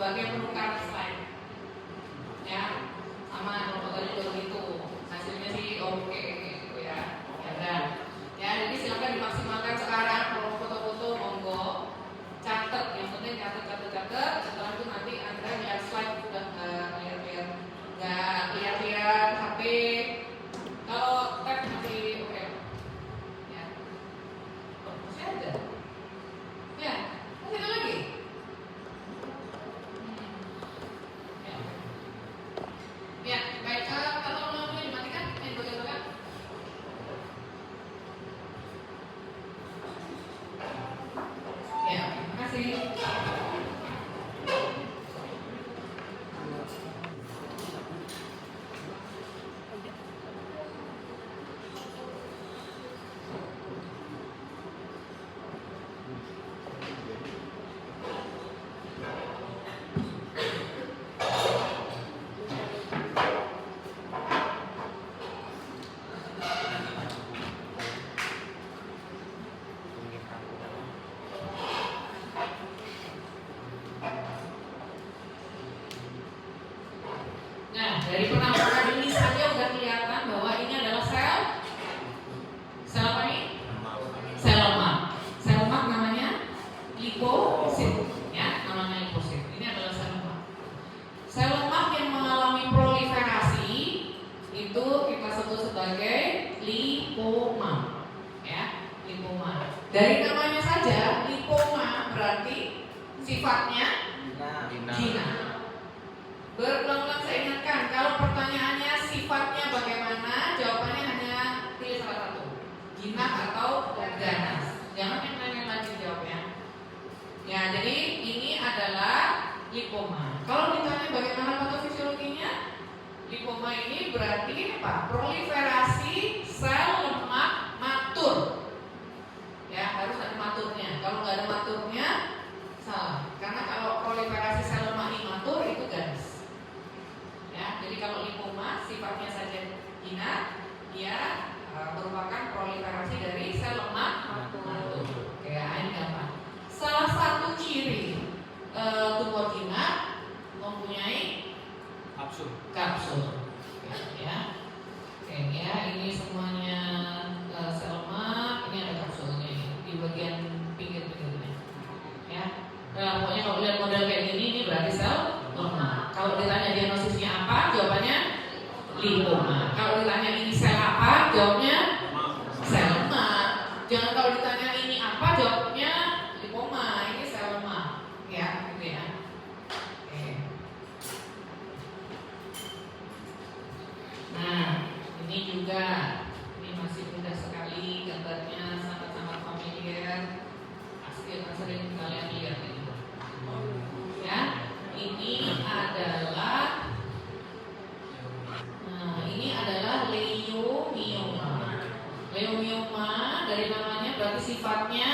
sebagai penukar slide. Ya, sama kalau tadi juga gitu. Hasilnya sih oke gitu ya. Ya udah. Ya, jadi silakan dimaksimalkan sekarang. Kalau foto-foto monggo catat, yang penting catat. Setelah itu nanti Anda lihat slide sudah nggak lihat HP. Kalau tab masih oke. Ya, masih ada. Ya, masih ada lagi. Ya, baik. Kalau lampunya dimatikan, bagian-bagian. Ya, terima kasih. Nah, dari penampakan ini saja udah kelihatan bahwa ini adalah sel apa nih? Sel lemak. Sel lemak namanya liposit, ya, namanya liposit. Ini adalah sel lemak. Sel lemak yang mengalami proliferasi itu kita sebut sebagai lipoma, ya, lipoma. Dari namanya saja, lipoma berarti sifatnya jinak. Berulang-ulang saya ingatkan, kalau pertanyaannya sifatnya bagaimana, jawabannya hanya pilih salah satu, jinak atau ganas. Jangan yang lain lagi jawabnya. Ya, jadi ini adalah lipoma. Kalau ditanya bagaimana patofisiologinya, lipoma ini berarti apa? Proliferasi sel lemak matur. Ya, harus ada maturnya. Kalau nggak ada maturnya, salah. Karena kalau proliferasi sel lemak imatur itu ganas. Ya, jadi kalau lipoma sifatnya saja jinak, dia merupakan proliferasi dari sel lemak matur. Oke, ini gampang. Salah satu ciri tumor jinak mempunyai kapsul. Ya, oke, ya, ini semuanya sel lemak. Ini ada kapsulnya di bagian pinggir-pinggirnya. Ya, pokoknya kalau lihat model kayak gini, ini berarti sel lemak. Kalau ditanya diagnosisnya apa, jawabannya lipoma. Kalau ditanya ini sel apa, jawabnya sel lemak. Jangan kalau ditanya ini apa, jawabnya lipoma. Ini sel lemak, ya, gitu ya. Oke. Nah, ini juga, ini masih mudah sekali, gambarnya sangat-sangat familiar. Pasti akan sering kalian lihat ini. Ya, ini adalah leiomioma. Leiomioma dari namanya berarti sifatnya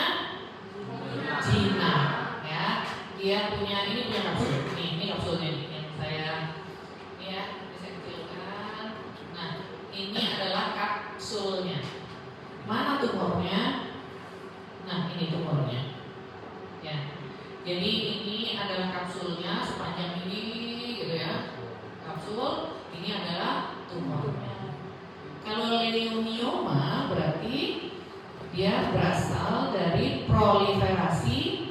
jinak, ya. Dia punya kapsul. Ini kapsulnya yang saya bisa kecilkan. Nah, ini adalah kapsulnya. Mana tumornya? Nah, ini tumornya. Ya. Jadi ini adalah kapsulnya sepanjang ini, gitu ya. Kapsul, ini adalah tumornya. Kalau leiomioma berarti dia berasal dari proliferasi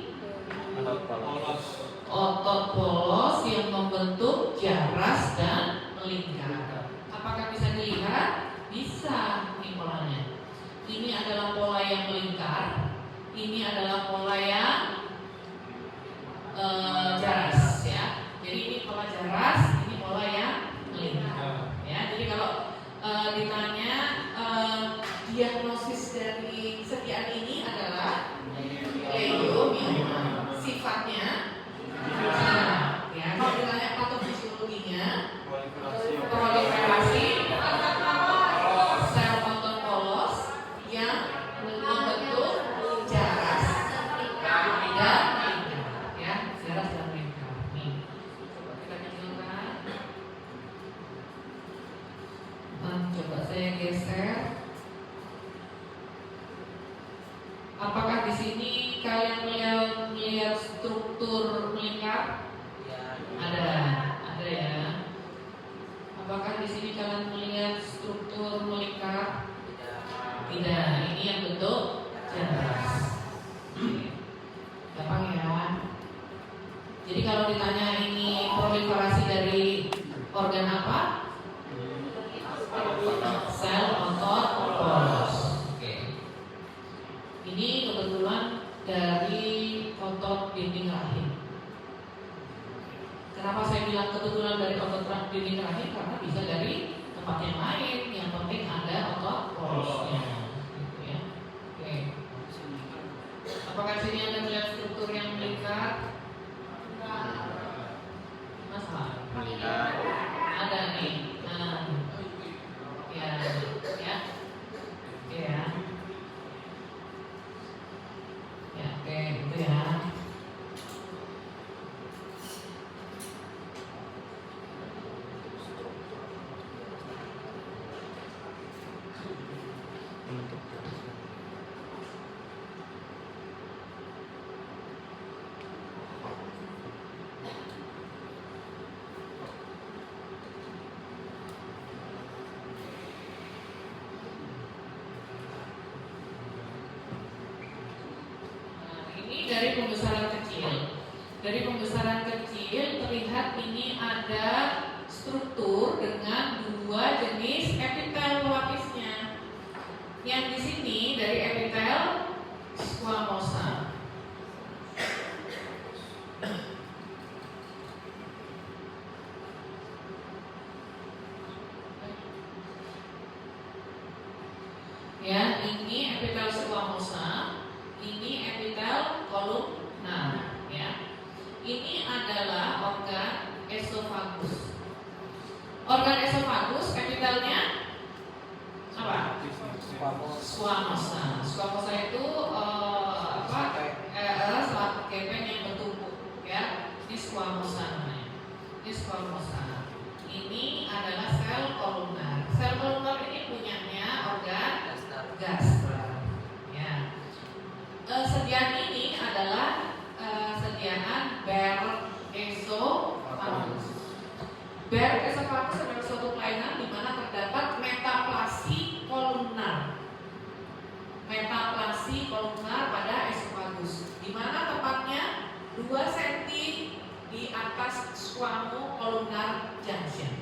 otot polos yang membentuk jaras dan melingkar. Apakah bisa dilihat? Bisa, ini polanya. Ini adalah pola yang melingkar. Ini adalah pola yang jaras, ya. Jadi ini pola jaras, ini pola yang melingkar, ya. Jadi kalau ditanya diagnosis dari setiap ini adalah leiomioma. Sifatnya jinak, ya. Kalau ditanya patofisiologinya, proliferasi sel otot polos yang membentuk jaras dan melingkar, ya, jaras dan melingkar. Nih, coba kita kecilkan. Coba saya geser. Apakah di sini kalian melihat struktur melingkar? Tidak, ini yang bentuk jelas. Gampang ya. Jadi kalau ditanya ini proliferasi dari organ apa? Sel otot poros. Oke. Ini kebetulan dari otot dinding rahim. Kenapa saya bilang kebetulan dari otot dinding rahim? Karena bisa dari tempat yang lain. Yang penting ada otot porosnya. Gitu ya. Oke. Apakah sini Anda melihat struktur yang melingkar? Masalah? Ada nih. Nah, ya, ya, ya, ya, oke, gitu ya. Dari pembesaran kecil. Dari pembesaran kecil terlihat ini ada struktur dengan dua jenis epitel pelapisnya. Yang di sini dari epitel squamosa. Ya, ini epitel squamosa. Ini epitel kolumnar, ya. Ini adalah organ esofagus. Organ esofagus epitelnya apa? Squamosa. Squamosa itu selat kepeng yang bertumpuk, ya. Ini squamosa namanya. Ini squamosa. Ini adalah sel kolumnar. Sel kolumnar ini punyanya organ gaster. Ya. Sediaan ini adalah sediaan Barrett esophagus. Barrett esophagus adalah suatu kelainan di mana terdapat metaplasi kolumnar. Metaplasi kolumnar pada esophagus, di mana tepatnya 2 cm di atas squamo-columnar junction.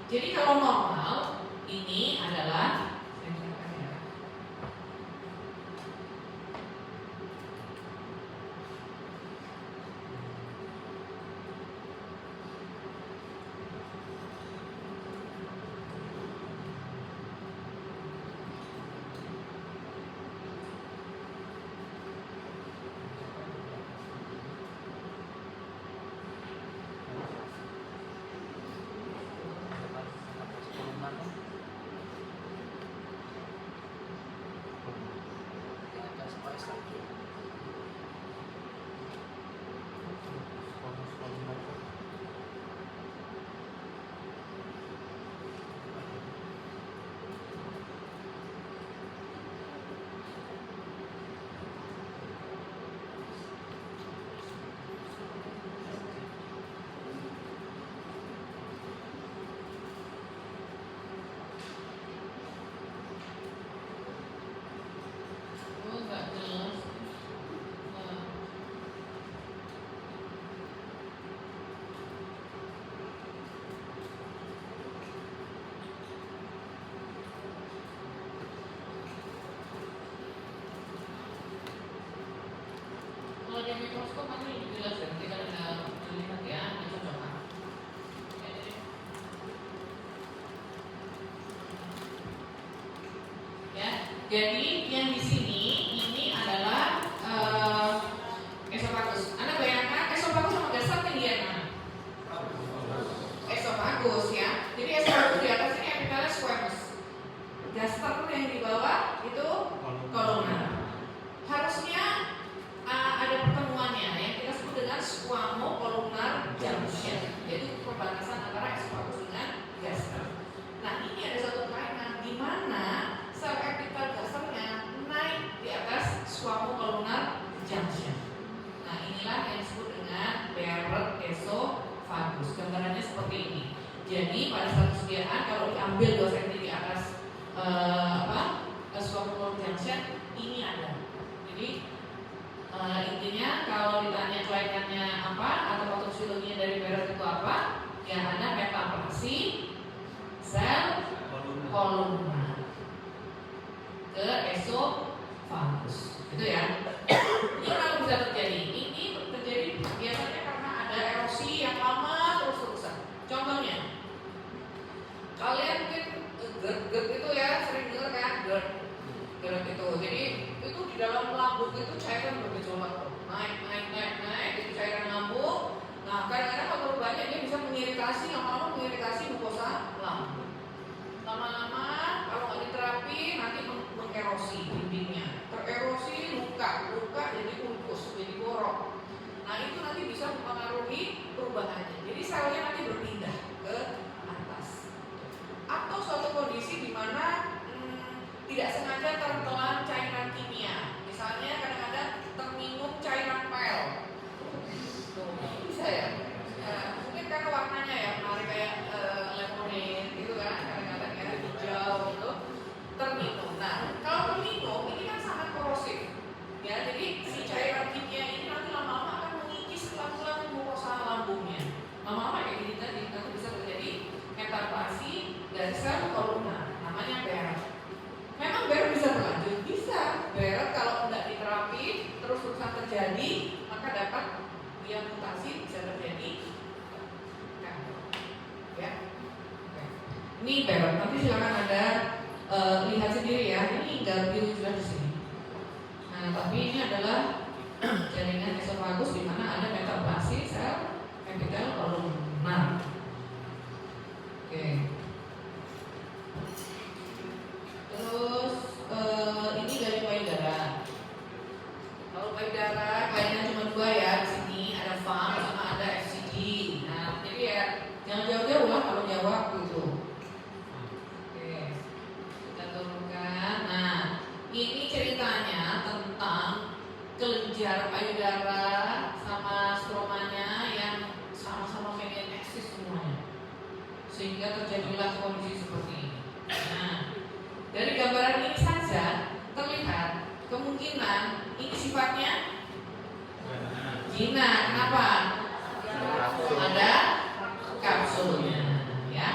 Jadi kalau normal ini adalah kalau di mikroskop kan lebih jelas ya, ketika Anda melihat ya, itu coba. Ya, jadi yang di sini ini adalah esophagus. Anda bayangkan esophagus sama gaster tinggian mana? Esophagus ya. Jadi esophagus di atas ini epitelnya squamous. Gaster yang di bawah itu kolumnar. Harusnya ada pertemuannya yang kita sebut dengan squamo-columnar junction, yaitu perbatasan antara esophagus dengan gaster. Nah, ini ada satu kelainan di mana sel epitel gasternya naik di atas squamo-columnar junction. Nah, inilah yang disebut dengan Barrett esophagus. Gambarannya seperti ini. Jadi pada satu sediaan kalau diambil 2 cm di atas esophageal junction ini ada. Jadi intinya kalau ditanya kelainannya apa atau patofisiologinya dari Barrett itu apa, ya ada metaplasi sel kolumna ke esofagus, gitu ya. Ini kalau bisa terjadi, ini terjadi biasanya karena ada erosi yang lama terus-terusan. Contohnya, kalian mungkin GERD itu ya sering dengar kan, GERD itu. Jadi itu di dalam lambung itu cairan bergejolak, naik, itu cairan lambung. Nah, kadang-kadang kalau banyak dia bisa mengiritasi, lama-lama mengiritasi mukosa lambung. Lama-lama kalau nggak diterapi nanti mengerosi dindingnya, tererosi luka jadi ulkus, jadi borok. Nah itu nanti bisa mempengaruhi perubahannya. Jadi selnya nanti berpindah ke atas. Atau suatu kondisi di mana tidak sengaja tertelan cairan kimia. Misalnya kadang-kadang terminum cairan pel. Bisa ya? Mungkin karena warnanya ya menarik kayak lemonade gitu kan, kadang-kadang ya hijau gitu terminum. Nah kalau terminum ini kan sangat korosif ya, jadi si cairan kimia ini nanti lama-lama akan mengikis pelan-pelan mukosa lambungnya. Lama-lama kayak gini tadi nanti bisa terjadi metaplasi dari sel kolumna, namanya Barrett. Memang Barrett bisa berlanjut, bisa. Barrett kalau tidak diterapi terus-terusan terjadi, maka dapat dia mutasi, bisa terjadi kanker. Ya. Oke. Ini Barrett, nanti silakan ada lihat sendiri ya. Ini Garfield juga di sini. Nah, tapi ini adalah jaringan esofagus di mana ada metaplasi sel epitel kolumna. Oke. Terus ini dari payudara. Kalau payudara kayaknya cuma dua ya di sini, ada FAM sama ada FCD. Nah, jadi ya jangan jauh-jauh lah kalau jawab gitu. Oke, kita turunkan. Nah, ini ceritanya tentang kelenjar payudara sama stromanya yang sama-sama pengen eksis semuanya, sehingga terjadilah kondisi seperti ini. Nah, dari gambaran ini saja terlihat kemungkinan ini sifatnya jinak. Kenapa? Ada kapsulnya, ya.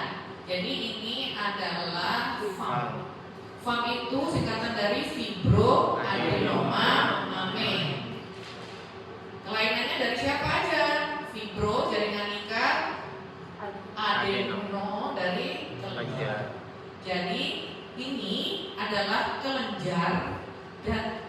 Jadi ini adalah FAM. FAM itu singkatan dari fibroadenoma mame. Kelainannya dari siapa aja? Fibro jaringan ikat, adeno dari kelenjar. Jadi ini adalah kelenjar dan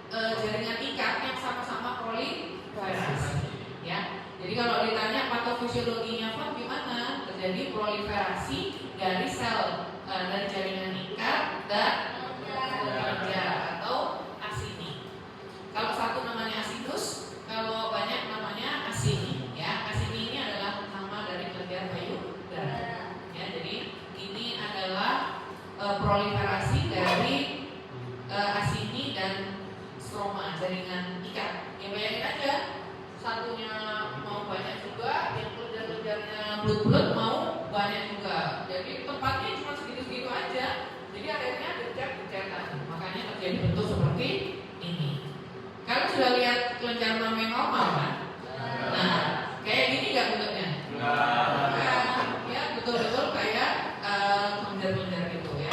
jaringan ikat yang sama-sama proliferasi, ya. Jadi kalau ditanya patofisiologinya FAM gimana? Terjadi proliferasi dari sel dari jaringan ikat dan kelenjar atau asini. Kalau satu namanya asinus, kalau banyak namanya asini, ya. Asini ini adalah nama dari kelenjar payudara, ya. Jadi ini adalah proliferasi dari asini dan stroma jaringan ikat. Ya bayangin aja, satunya mau banyak juga, yang kelenjar-kelenjarnya bulat-bulat mau banyak juga. Jadi tempatnya cuma segitu-segitu aja. Jadi akhirnya gencet-gencetan. Makanya terjadi bentuk seperti ini. Kalian sudah lihat kelenjar mame normal kan? Nah, kayak gini nggak bentuknya? Nah, ya betul-betul kayak kelenjar-kelenjar gitu ya.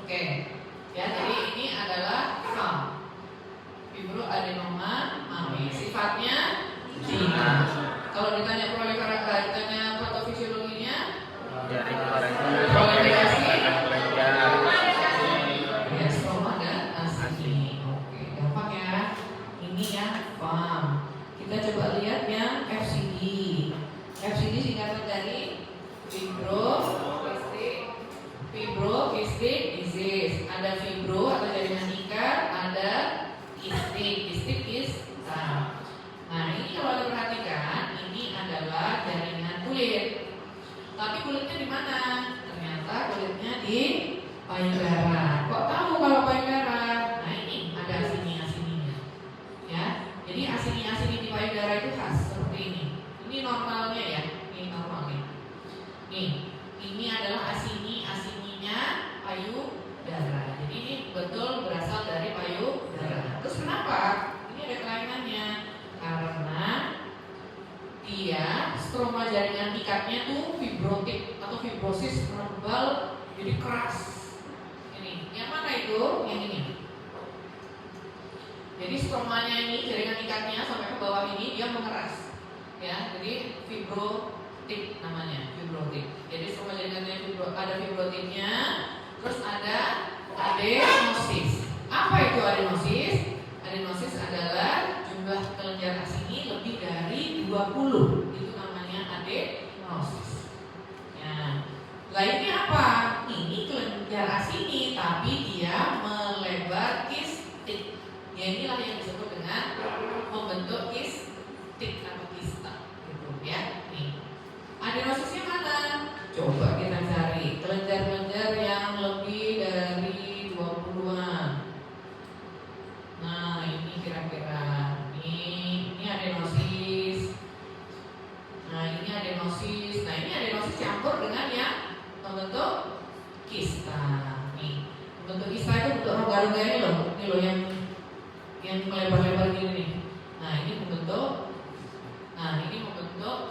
Oke, ya jadi ini adalah FAM, fibroadenoma mame. Sifatnya jinak. Kalau ditanya proliferasi, ditanya patofisiologinya, proliferasi, ya stroma dan asini. Oke, gampang ya. Ini yang FAM. Kita coba lihat yang FCD. FCD singkatan dari fibrocystic disease. Ada fibro atau jaringan ikat, ada kistik is. Nah ini kalau Anda perhatikan, ini adalah jaringan kulit. Tapi kulitnya di mana? Ternyata kulitnya di payudara. Kok tahu kalau payudara? Nah ini ada asini-asininya, ya. Jadi asini-asini di payudara itu khas seperti ini. Ini normalnya ya, ini normalnya. Nih, ini adalah asini-asininya payudara. Jadi ya, stroma jaringan ikatnya tuh fibrotik atau fibrosis tebal, jadi keras. Ini, yang mana itu? Yang ini. Jadi stromanya ini, jaringan ikatnya sampai ke bawah ini dia mengeras, ya. Jadi fibrotik namanya, fibrotik. Jadi stroma jaringannya ada fibrotiknya, terus ada adenosis. Apa itu adenosis? Adenosis adalah jumlah kelenjar asini lebih dari 20. Itu namanya adenosis. Ya. Lainnya apa? Ini kelenjar asini tapi dia melebar kistik. Ya inilah yang disebut dengan membentuk kistik atau kista gitu ya. Nih. Adenosisnya mana? Coba kita cari kelenjar-kelenjar yang lebih dari 20-an. Nah, ini kira-kira ini adenosis. Nah, ini adenosis. Nah, ini adenosis campur dengan yang membentuk kista. Nih, membentuk kista itu bentuk rongga-rongga ini loh yang melebar-lebar gini nih. Nah, ini membentuk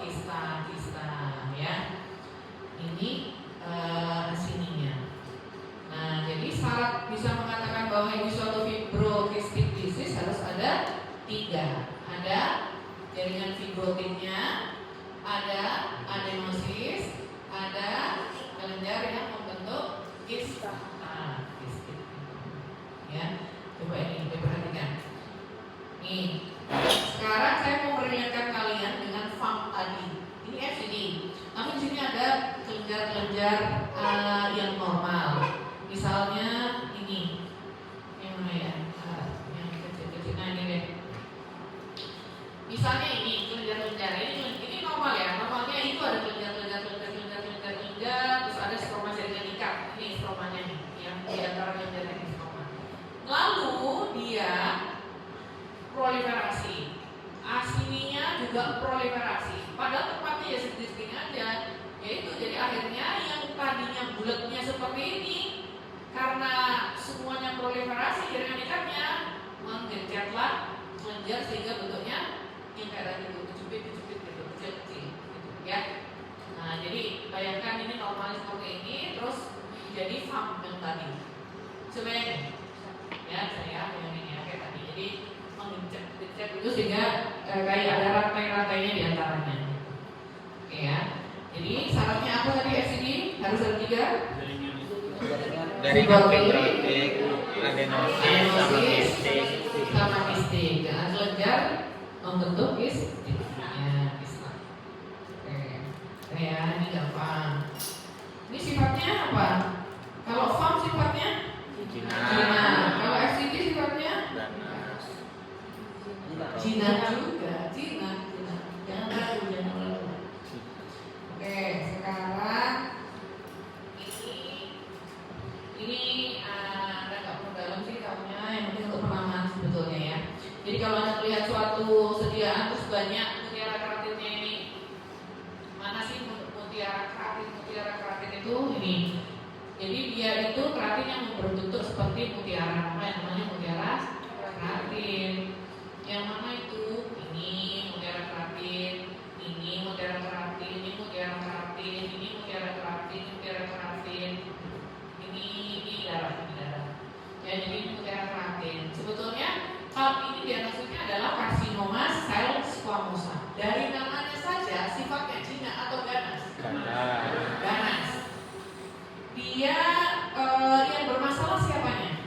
kista ya. Ini asininya. Nah, jadi syarat bisa mengatakan bahwa ini suatu fibrokistik disease harus ada 3. Ada jaringan fibrotiknya, ada adenosis, ada kelenjar yang membentuk kista. Kistik. Ya, coba ini diperhatikan. Nih, sekarang saya mau meringankan kalian dengan FAM tadi. Ini FCD. Tapi di sini ada kelenjar-kelenjar yang normal. Misalnya ini, yang mana ya? Yang kecil-kecil. Nah ini deh. Misalnya ini kelenjar-kelenjar ini normal ya. Normalnya itu ada kelenjar, terus ada stroma jaringan ikat. Ini stromanya nih, yang di antara kelenjar ini stroma. Lalu dia proliferasi. Asininya juga proliferasi. Padahal tempatnya ya sedikit aja. Yaitu jadi akhirnya yang tadinya bulatnya seperti ini, karena semuanya proliferasi jaringan ikatnya menggencetlah kelenjar sehingga bentuknya yang kayak tadi itu kecupit gitu, kecil-kecil gitu ya. Nah, jadi bayangkan ini normalnya seperti ini, terus jadi FAM yang tadi. Coba ini ya, saya yang ini ya kayak tadi. Jadi menggencet itu sehingga kayak ada rantai-rantainya di antaranya. Oke ya. Jadi syaratnya apa tadi FCD? Harus ada 3. Dari fibrotik, adenosis, sama kistik. Dan kelenjar membentuk kistik. Ya, kistik. Oke. Ya, ini gampang. Ini sifatnya apa? Kalau FAM sifatnya jinak. Kalau FCD sifatnya jinak juga. Jinak. Jangan lalu. Oke, sekarang ini Anda nggak perlu dalam sih tahunya, yang penting untuk penamaan sebetulnya ya. Jadi kalau Anda melihat suatu sediaan terus banyak mutiara keratinnya ini, mana sih mutiara keratin itu ini. Jadi dia itu keratin yang berbentuk seperti mutiara, apa yang namanya mutiara keratin. Yang mana itu? Ini mutiara keratin, ini mutiara keratin, ini mutiara keratin, ini mutiara keratin, ini mutiara keratin. Ini darah. Ya, jadi ini mutiara keratin. Sebetulnya hal ini diagnosisnya adalah karsinoma sel squamosa. Dari namanya saja sifatnya jinak atau ganas. Ganas. Dia yang bermasalah siapanya?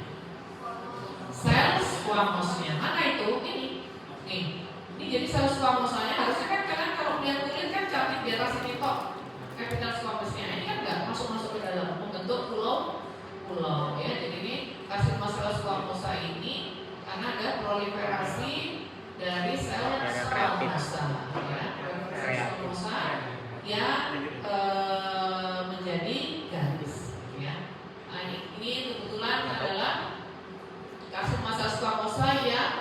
Sel squamosnya. Mana itu? Ini jadi sel squamosanya harusnya kan kalian kalau melihat kulit kan cantik di atas ini kok capital squamosnya. Ini kan nggak masuk ke dalam, membentuk pulau ya. Jadi ini karsinoma sel squamosa ini karena ada proliferasi dari sel squamosa ya. Sel squamosa yang menjadi garis ya. Nah, ini kebetulan adalah karsinoma sel squamosa yang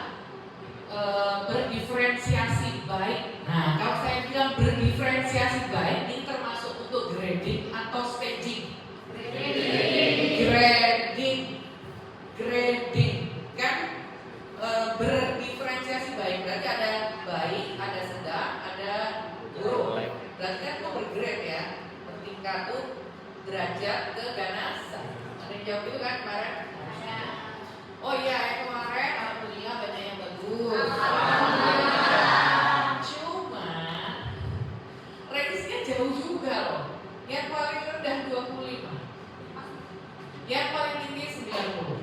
berdiferensiasi baik. Nah, kalau saya bilang berdiferensiasi baik, ini termasuk untuk grading atau staging. Grading kan berdiferensiasi baik. Berarti ada baik, ada sedang, ada buruk. tingkatu derajat keganasan. Ada yang jawab itu kan kemarin? Oh iya, yang kemarin alhamdulillah banyak yang bagus. Cuma range-nya jauh juga loh. Yang paling rendah 25, yang paling tinggi 90.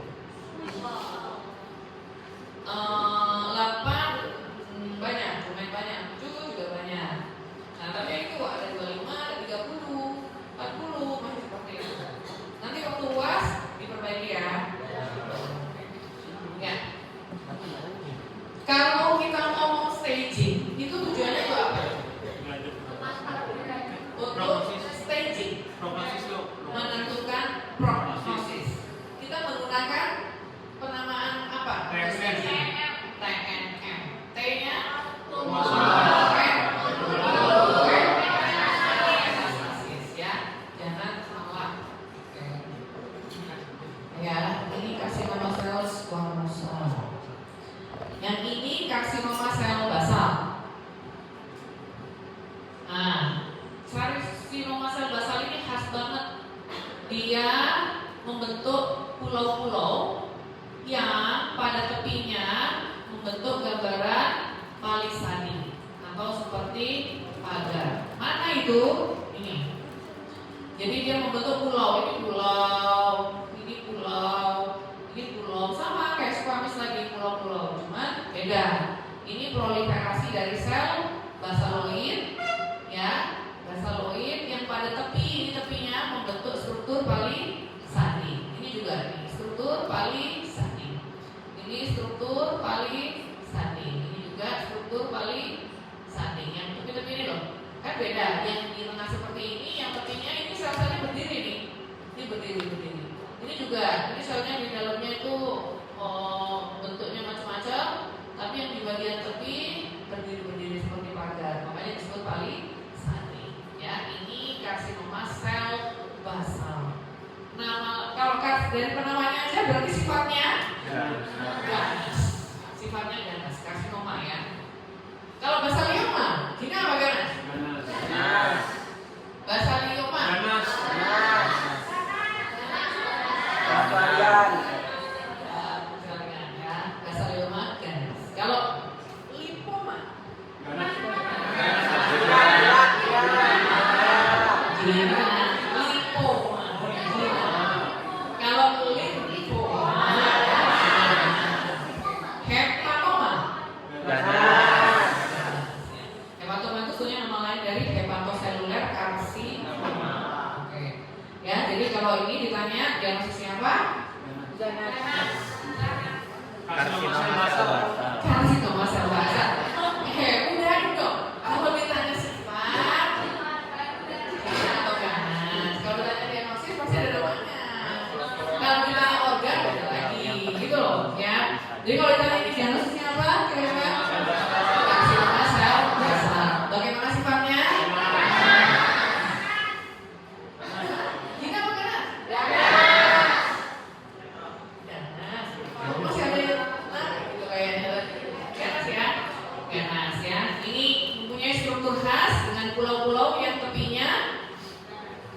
8 banyak, lumayan banyak. 7 juga banyak. Nah tapi itu ada 25, ada 30, 40 masih seperti itu. Nanti waktu UAS diperbaiki ya. Ya. Kalau kita ngomong staging, itu tujuannya itu apa? Untuk staging, menentukan prognosis. Kita menggunakan penamaan apa? TNM. T-nya ya, jangan salah. Ya, ini karsinoma sel squamosa. Yang ini karsinoma sel basal. Nah, karsinoma sel basal ini khas banget. Dia membentuk pulau-pulau yang pada tepinya membentuk gambaran palisadi atau seperti pagar. Mana itu? Ini. Jadi dia membentuk pulau. Ini pulau, ini pulau, ini pulau. Sama kayak squamous lagi pulau-pulau, cuman beda. Ini proliferasi dari sel basaloid, ya, basaloid yang pada tepi, ini tepinya membentuk struktur palisadi. Ini juga ini struktur palisadi. Ini struktur palisadi. Ini juga struktur palisadi. Yang tepi-tepi ini loh, kan beda. Yang di tengah seperti ini, yang tepinya ini sel-selnya berdiri nih. Ini berdiri. Ini juga, ini selnya di dalamnya itu bentuknya macam-macam, tapi yang di bagian tepi berdiri seperti pagar. Makanya disebut palisadi. Ya, ini karsinoma sel basal. Nama kalau dari penamanya aja berarti sifatnya ganas. Sifatnya ganas, karsinoma ya. Kalau basalioma, ini apa ganas? Ganas. Basalioma. Ganas. Basalian. Ya, basalioma ganas. Kalau lipoma, ganas. Lipoma. Kalau limfoma, hepatoma. Hepatoma itu sebenarnya nama lain dari hepatoseluler karsinoma. Oke. Ya, jadi kalau ini ditanya diagnosisnya apa? Karsinoma sel basal. Oke, udah dong. Kalau ditanya sifat atau ganas, kalau ditanya diagnosis pasti ada namanya. Kalau ditanya organ beda lagi, gitu loh, ya. Jadi kalau ditanya ini diagnosisnya apa? Kira-kira karsinoma sel basal. Bagaimana sifatnya? Kita apa ganas? Ganas. Masih ada yang gitu kayaknya. Ganas ya. Ganas ya. Ini mempunyai struktur khas dengan pulau-pulau yang tepinya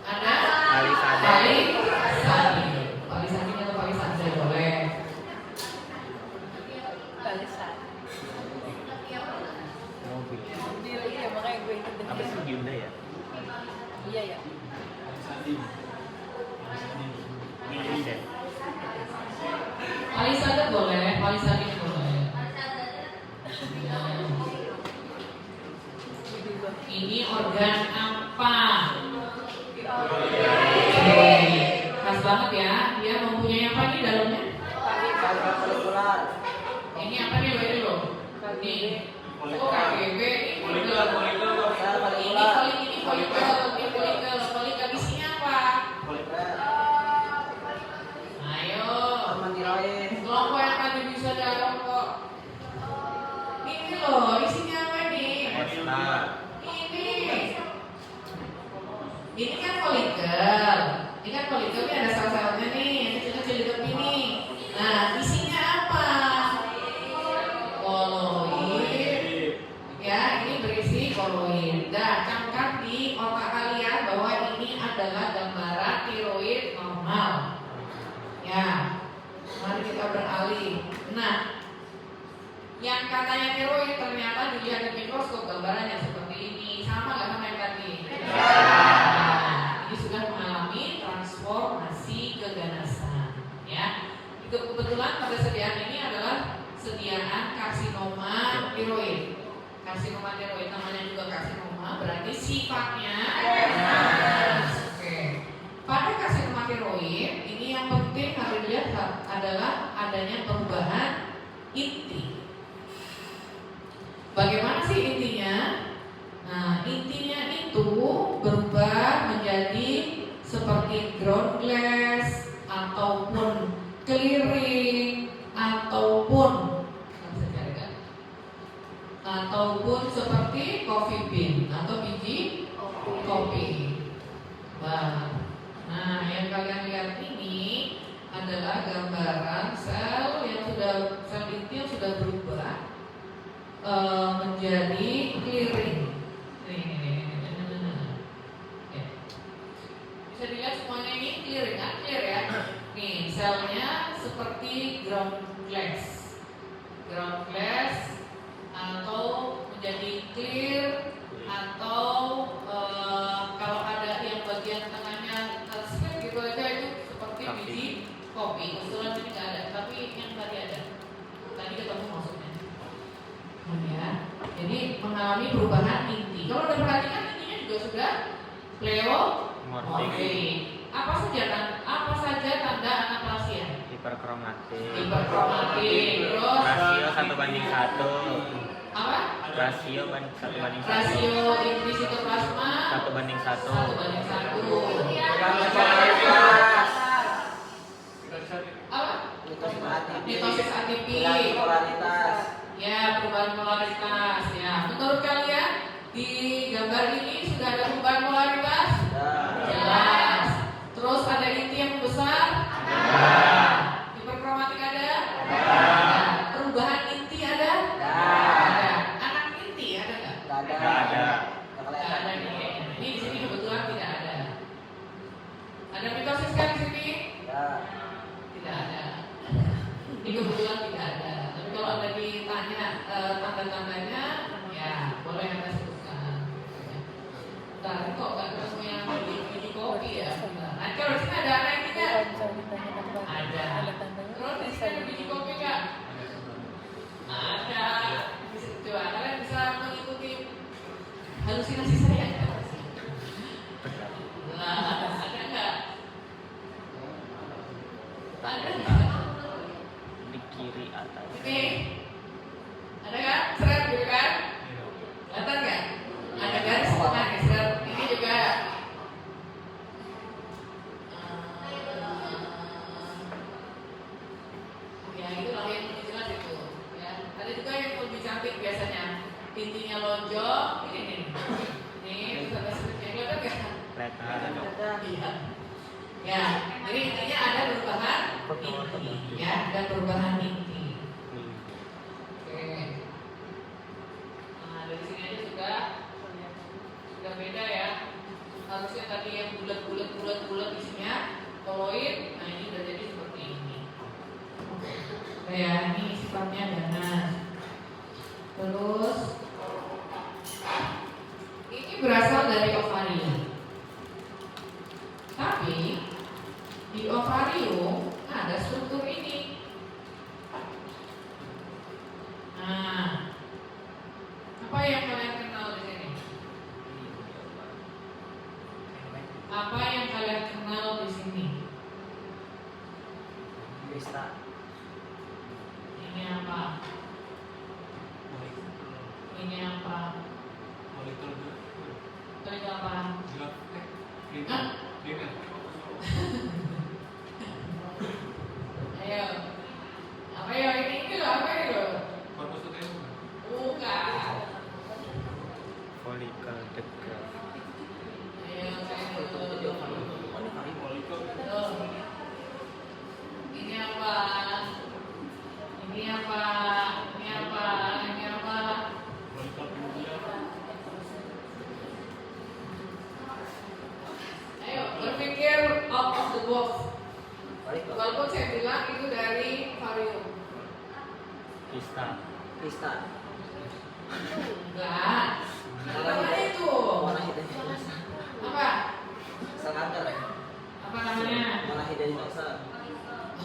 ada palisadi. Palisadi atau palisade boleh. Iya, makanya gue ikut dengar. Apa sih Hyundai ya? Iya ya. Palisade boleh, palisade boleh. Ini organ apa? Oke, khas banget ya. Dia mempunyai apa nih dalamnya? Ini apa nih loh? Ini. Oh, KGB. Ini folikel. Isinya apa? Ayo. Kelompok yang tadi bisa jawab kok. Ini loh, isinya apa nih? Ini kan folikel. Ini ada sel-selnya nih, yang kecil-kecil di tepi nih. Nah, isinya apa? Koloid. Ya, ini berisi koloid. Nah, camkan di otak kalian bahwa ini ada kita beralih. Nah, yang katanya tiroid ternyata dilihat di mikroskop gambarannya seperti ini. Sama nggak sama yang tadi? Nah, ini sudah mengalami transformasi keganasan. Ya, kebetulan pada sediaan ini adalah sediaan karsinoma tiroid. Karsinoma tiroid namanya juga karsinoma, berarti sifatnya oke. Pada karsinoma tiroid ini yang penting harus dilihat adalah adanya perubahan inti. Bagaimana sih intinya? Nah, intinya itu berubah menjadi seperti ground glass ataupun clearing ataupun seperti coffee bean atau biji kopi. Nah, yang kalian lihat ini adalah gambaran sel inti yang sudah berubah menjadi clearing. Bisa dilihat semuanya ini clearing kan? Clear ya. Nih, selnya seperti ground glass atau menjadi clear atau kalau ada yang bagian tengahnya split gitu aja itu seperti biji kopi. Kebetulan ini nggak ada, tapi yang tadi ada. Tadi ketemu maksudnya. Ya. Jadi mengalami perubahan inti. Kalau udah perhatikan intinya juga sudah pleomorfik. Apa saja tanda anaplasia? Hiperkromatik. Terus Rasio 1:1. apa? Rasio 1:1. Rasio inti sitoplasma 1:1. 1:1. Apa? Mitosis atipik. Ya, perubahan polaritas. Ya, menurut kalian di gambar ini sudah ada perubahan polaritas? Jelas. Terus ada inti yang besar? Ada. Hiperkromatik ada? Ada. Perubahan inti ada? Ada. Anak inti ada nggak? Nggak ada. Nggak ada nih. Ini di sini kebetulan tidak ada. Ada mitosis kan di sini? Tidak ada. Ini kebetulan tidak ada. Tapi kalau ada ditanya tanda-tandanya, ya boleh Anda sebutkan. Bentar, ini kok nggak ketemu yang biji kopi ya? Nah, kalau di sini ada anak ini kan? Ada. Terus di sini ada biji kopi nggak? Ada. Coba kalian bisa mengikuti halusinasi saya nggak? Nah, ada nggak? Ada nggak? Di kiri atas. Ini ada kan? Seret gitu kan? Kelihatan nggak? Ada garis tengah nih seret. Ini juga ya itu lah yang lebih jelas itu. Ya, ada juga yang lebih cantik biasanya. Intinya lonjong. Ini. Ini sampai seperti kelihatan nggak? Kelihatan. Iya. Ya, jadi intinya ada perubahan inti, ya, ada perubahan inti. Oke. Nah, dari sini aja sudah beda ya. Harusnya tadi yang bulat isinya koloid, nah ini udah jadi seperti ini. Oke ya, ini sifatnya ganas. Terus ini berasal dari ovarium. Tapi di ovarium ada struktur ini. Nah, apa yang kalian kenal di sini? Apa yang kalian kenal di sini? Ini apa? Ini apa? Ini apa? Hah? Ayo, apa ya ini loh, apa itu? Bukan. Follicle degrowth. Ayo, ini apa? Ini apa? Ini apa? Ini apa? Ayo, berpikir out of the box. Walaupun saya bilang itu dari ovarium. Kista. Enggak. Namanya itu. Apa? Apa namanya?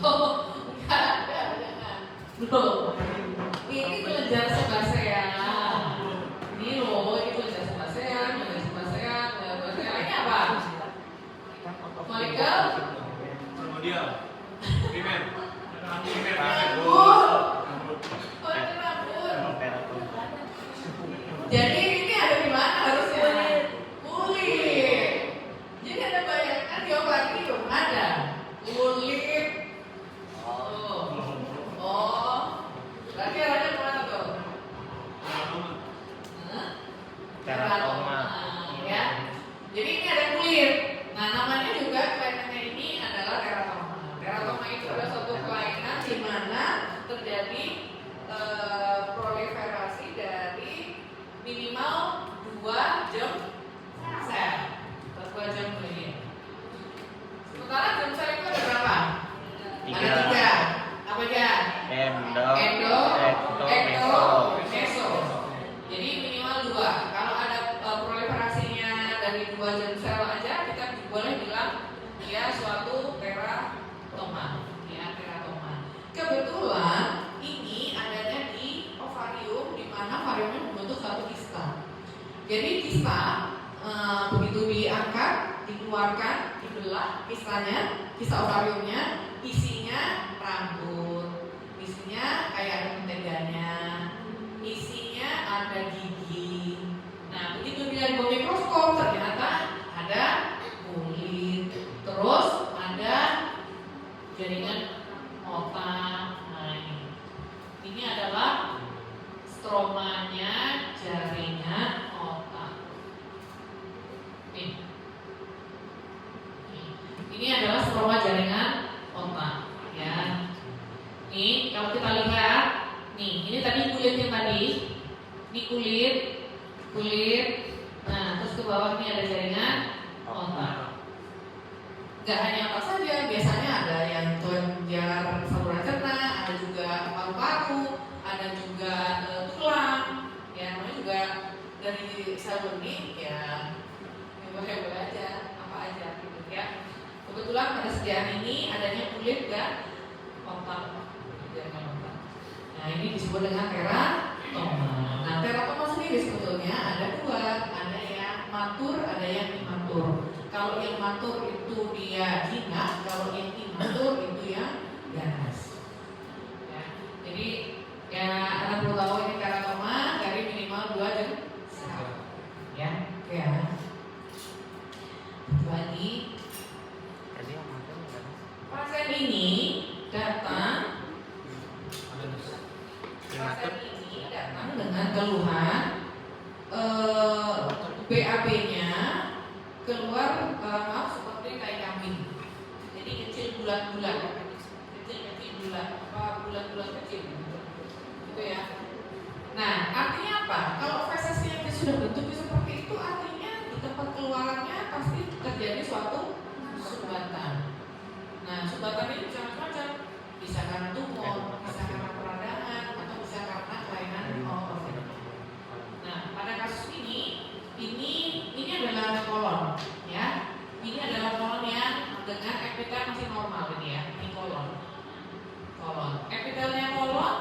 Oh, enggak. Loh, ini kelenjar sebasean. Ini loh, ini kelenjar sebasean, kelenjar sebasean. Ini apa? Molekel? Kemudian, primer. Rambut. Oh, ini rambut. Teratoma. Jadi ini ada di mana harusnya? Kulit. Jadi ada bayangkan di ovarium ada kulit. Oh, berarti arahnya kemana tuh? Teratoma. Ya. Jadi ini ada kulit. Nah, namanya juga kelainannya ini adalah teratoma. Teratoma itu adalah suatu kelainan di mana terjadi proliferasi dari minimal 2 germ sel. 2 germ ini. Sementara germ sel itu ada berapa? Ada 3. Apa aja? Endo, Ekto, meso. Jadi minimal 2. Kalau ada proliferasinya dari 2 germ sel aja, kita boleh bilang dia suatu teratoma. Ya, teratoma. Kebetulan ini adanya di ovarium, di mana ovariumnya membentuk satu kista. Jadi kista begitu diangkat, dikeluarkan, dibelah kistanya, kista ovariumnya, isinya rambut, isinya kayak ada menteganya, isinya ada gigi. Nah, begitu dilihat di bawah mikroskop ternyata ada kulit, terus ada jaringan otak. Nah, ini adalah stromanya jaringan otak. Ini adalah stroma jaringan otak, ya. Nih, kalau kita lihat, nih, ini tadi kulitnya tadi, ini kulit. Nah, terus ke bawah ini ada jaringan otak. Gak hanya otak saja, biasanya ada yang kelenjar saluran cerna, ada juga paru-paru, ada juga tulang, ya namanya juga dari sel benih, ya boleh aja, apa aja gitu ya. Kebetulan pada sediaan ini adanya kulit dan otak, jaringan otak. Nah, ini disebut dengan teratoma. Nah, teratoma sendiri sebetulnya ada 2, ada yang matur, ada yang imatur. Kalau yang matur itu dia jinak, kalau yang imatur itu yang ganas. Ya, jadi ya Anda perlu tahu ini teratoma dari minimal 2 germ sel. Ya, ya. Lagi. Pasien ini datang dengan keluhan BAB-nya keluar maaf seperti kayak kambing. Jadi kecil bulat-bulat, bulat-bulat kecil, gitu ya. Nah, artinya apa? Kalau fesesnya sudah bentuknya seperti itu, artinya di tempat keluarannya pasti terjadi suatu sumbatan. Nah, sumbatan ini bisa macam-macam, bisa karena tumor, bisa karena peradangan, atau bisa karena kelainan hormon. Nah, pada kasus ini adalah kolon, ya. Ini adalah kolon yang dengan epitel masih normal ini ya, ini kolon. Epitelnya kolon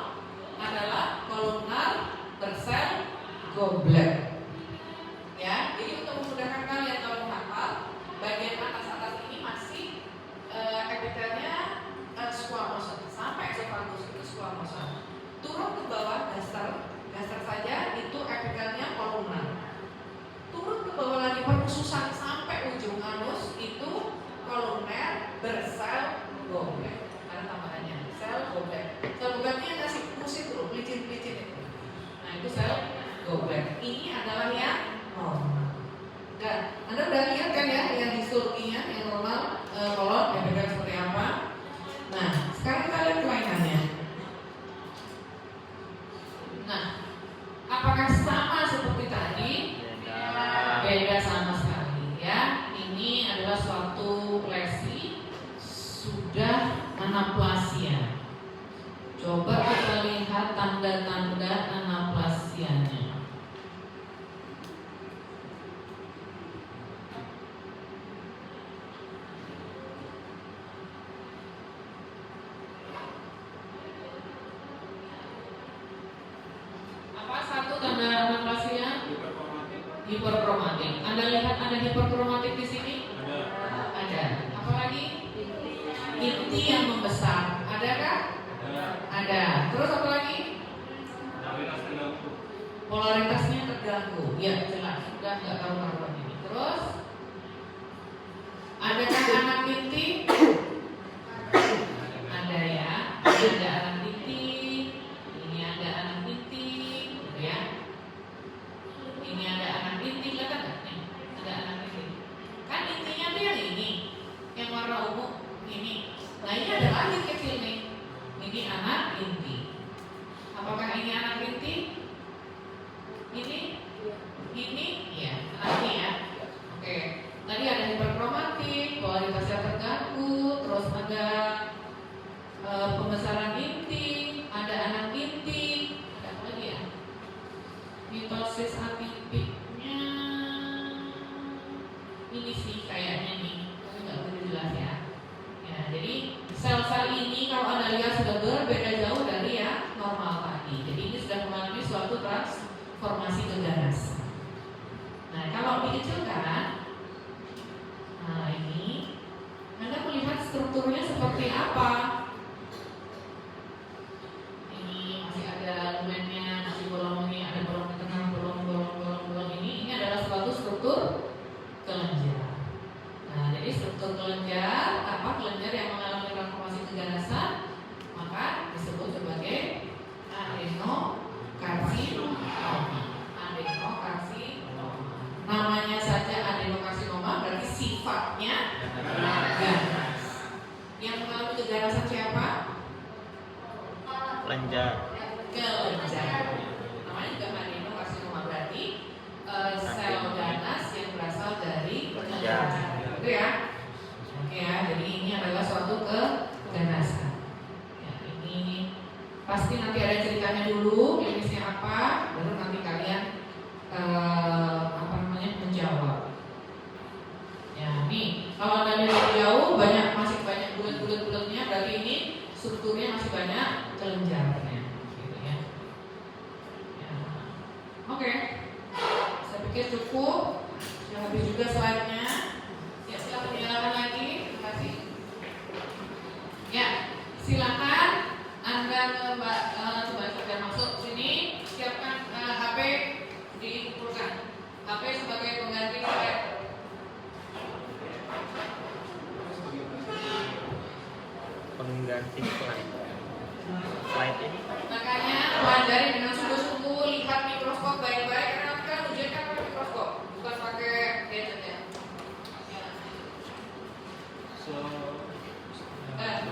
adalah kolumnar bersel goblet. Ya, jadi untuk memudahkan kalian kalau menghafal, bagian atas ini masih epitelnya squamous sampai esophagus itu squamous. Turun ke bawah gaster saja itu epitelnya kolumnar. Turun ke bawah lagi perkususan sampai ujung anus itu kolumner bersel goblet. Ada tambahannya sel goblet. Sel gobletnya kasih fungsi tuh pelicin-pelicin itu. Nah, itu sel goblet. Ini adalah yang normal. Dan Anda udah lihat kan ya yang histologinya yang normal kolon epitel seperti apa. Nah, sekarang kita lihat kelainannya. Nah, apakah sama seperti tadi? Beda sama sekali ya. Ini adalah suatu lesi sudah anaplasia. Coba kita lihat tanda-tanda anaplasianya. Apa satu tanda anaplasia? Hiperkromatik. Anda lihat ada hiperkromatik di sini? Ada. Ada. Apalagi? Inti yang membesar. Adakah? Ada. Ada. Terus apa lagi? Polaritas terganggu. Polaritasnya terganggu. Ya jelas. Sudah nggak karuan ini. Terus adakah anak inti? Ada ya. Ada anak inti. Ini ada anak inti. Gitu ya. Ini ada anak inti. Kelihatan nggak? Nih, ada anak inti. Kan intinya tuh yang ini, yang warna ungu ini. Nah ini ada lagi kecil nih. Ini anak inti. Apakah ini anak inti? Ini ya, anak ini ya. Oke. Tadi ada hiperkromatik, polaritasnya terganggu, terus ada pembesaran inti, ada anak inti, ada apa lagi ya? Mitosis atipiknya ini sih kayaknya nih, tapi nggak begitu jelas ya. Ya, jadi sel-sel ini kalau Anda lihat sudah berbeda jauh dari yang normal tadi. Jadi ini sudah mengalami suatu transformasi keganasan. Nah, kalau dikecilkan, nah ini Anda melihat strukturnya seperti apa? Ini masih ada lumennya, masih bolong ini, ada bolong di tengah, bolong ini adalah suatu struktur kelenjar. Nah, jadi struktur kelenjar, kelenjar yang mengalami transformasi keganasan, maka disebut sebagai adenokarsinoma. Adenokarsinoma. Namanya saja adenokarsinoma berarti sifatnya ganas. Yang mengalami keganasan siapa? Kelenjar. Kelenjar. Namanya juga adenokarsinoma berarti sel ganas yang berasal dari kelenjar. Itu ya. Oke ya, jadi ini adalah suatu keganasan. Ya, ini pasti nanti ada ceritanya dulu, klinisnya apa, baru nanti kalian menjawab. Ya, nih kalau Anda lihat jauh masih banyak bulat-bulatnya, berarti ini strukturnya masih banyak kelenjarnya, gitu ya. Ya. Oke, saya pikir cukup. Sudah habis juga slide-nya. Ya, silakan dinyalakan lagi. Terima kasih. Ya, silakan Anda coba masuk sini. Siapkan HP dikumpulkan. HP sebagai pengganti slide. Pengganti slide. Slide ini Makanya pelajari dengan sungguh-sungguh, lihat mikroskop baik-baik. Karena nanti kan ujian kan pakai mikroskop, bukan pakai gadget ya. So, Eh,